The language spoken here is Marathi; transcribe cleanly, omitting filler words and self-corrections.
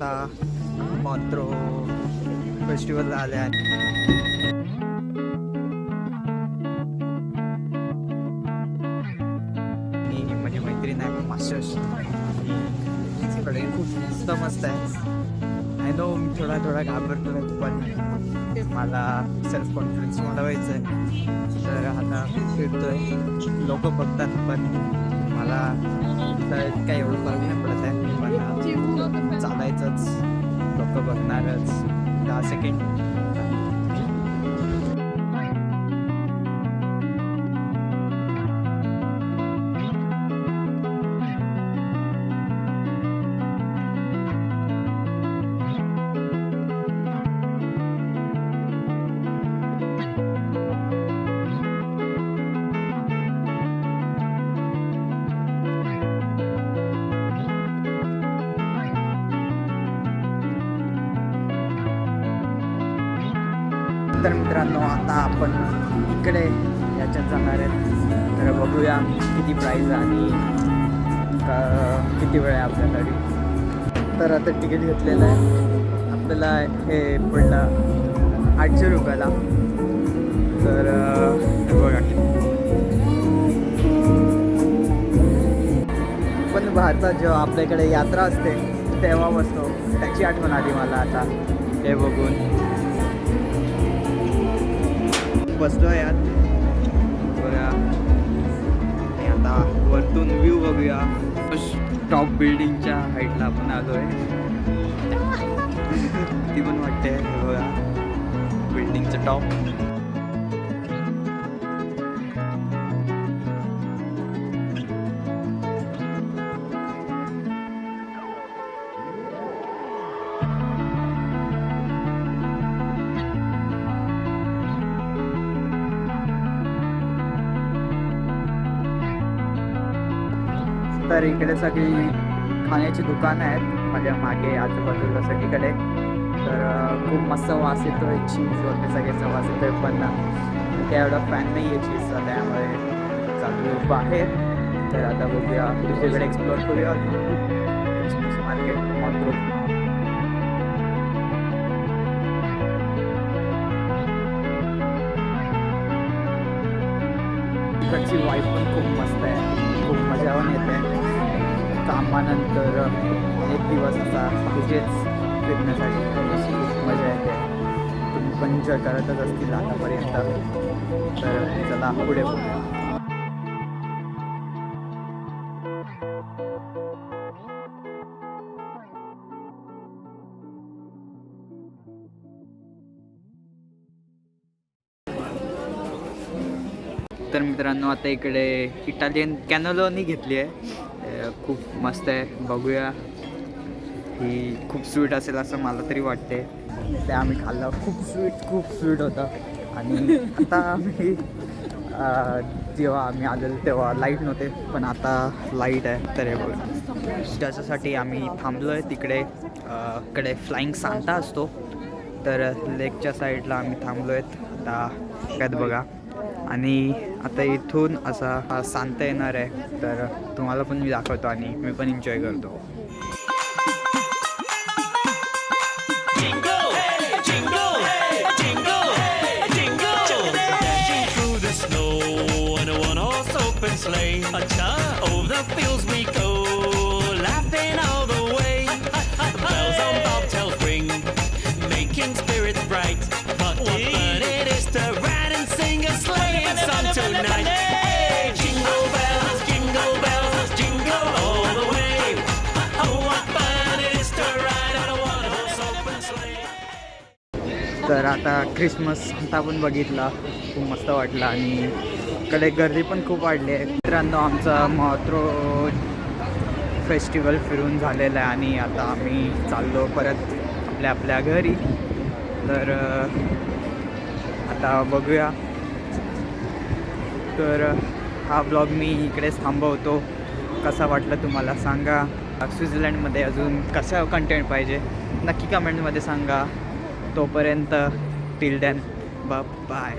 आता मॉन्ट्रो फेस्टिवल आले आहे. माझी मैत्रीण आहे मास्टर्स, तिकडे खूप मस्त आहे. आय नो मी थोडा घाबरतो, पण मला सेल्फ कॉन्फिडन्स वाढवायचं आहे. तर आता फिरतोय, लोक बघतात, पण मला तर काही एवढं फरक नाही पडत आहे. पण चालायचंच, लोक बघणारच. 10 सेकंड. तर मित्रांनो, आता आपण इकडे याच्यात जाणार आहेत. तर बघूया किती प्राईज आणि किती वेळ आहे आपल्याकडे. तर आता तिकीट घेतलेलं आहे आपल्याला, हे पडलं 800 रुपयाला. तर बघा, पण भारतात जेव्हा आपल्याकडे यात्रा असते तेव्हा बसतो, त्याची आठवण आली मला आता हे बघून. बसलो यात बघा, आणि आता वरतून व्ह्यू बघूया. टॉप बिल्डिंगच्या हाईटला आपण आलो आहे. ती पण वाटते बघा, बिल्डिंगचं टॉप. तर इकडे सगळी खाण्याची दुकानं आहेत माझ्या मागे आजूबाजूला सगळीकडे. तर खूप मस्त वास येतो आहे, चीज वगैरे सगळ्याचा वास येतो आहे. पण काय एवढा फॅन नाही आहे चीजचा, त्यामुळे चालू बाहेर. तर आता बघूया, दुसरीकडे एक्सप्लोअर करूया मार्केट मॉन्ट्रो. इकडची वाईफ पण खूप मस्त आहे, खूप मजा पण येते. कामानंतर एक दिवस असा तिथेच फिरण्यासाठी खूप मजा येते. तुम्ही पण एन्जॉय करतच असतील आतापर्यंत. तर चला पुढे बघूया. तर मित्रांनो, आता इकडे इटालियन कॅनोलोनी घेतली आहे, खूप मस्त आहे. बघूया, ही खूप स्वीट असेल असं मला तरी वाटते. ते आम्ही खाल्लं, खूप स्वीट होतं. आणि आता आम्ही जेव्हा आम्ही आलेलो तेव्हा लाईट नव्हते, पण आता लाईट आहे. तर हे बघा, त्याच्यासाठी आम्ही थांबलो आहे तिकडे. इकडे फ्लाइंग सांता असतो, तर लेकच्या साईडला आम्ही थांबलो आहेत आता. त्यात बघा, आणि आता इथून असा सांता येणार आहे. तर तुम्हाला पण मी दाखवतो आणि मी पण एन्जॉय करतो. तर आता क्रिसमस सांता पण बघितला, खूप मस्त वाटला. आणि इकडे गर्दी पण खूप वाढली आहे. मित्रांनो, आमचा मॉन्ट्रो फेस्टिवल फिरून झालेला आहे आणि आता आम्ही चाललो परत आपल्या घरी. तर आता बघूया. तर हा ब्लॉग मी इकडेच थांबवतो. कसा वाटला तुम्हाला सांगा. स्वित्झर्लंडमध्ये अजून कसा कंटेंट पाहिजे नक्की कमेंटमध्ये सांगा. तोपर्यंत टिल देन बाय.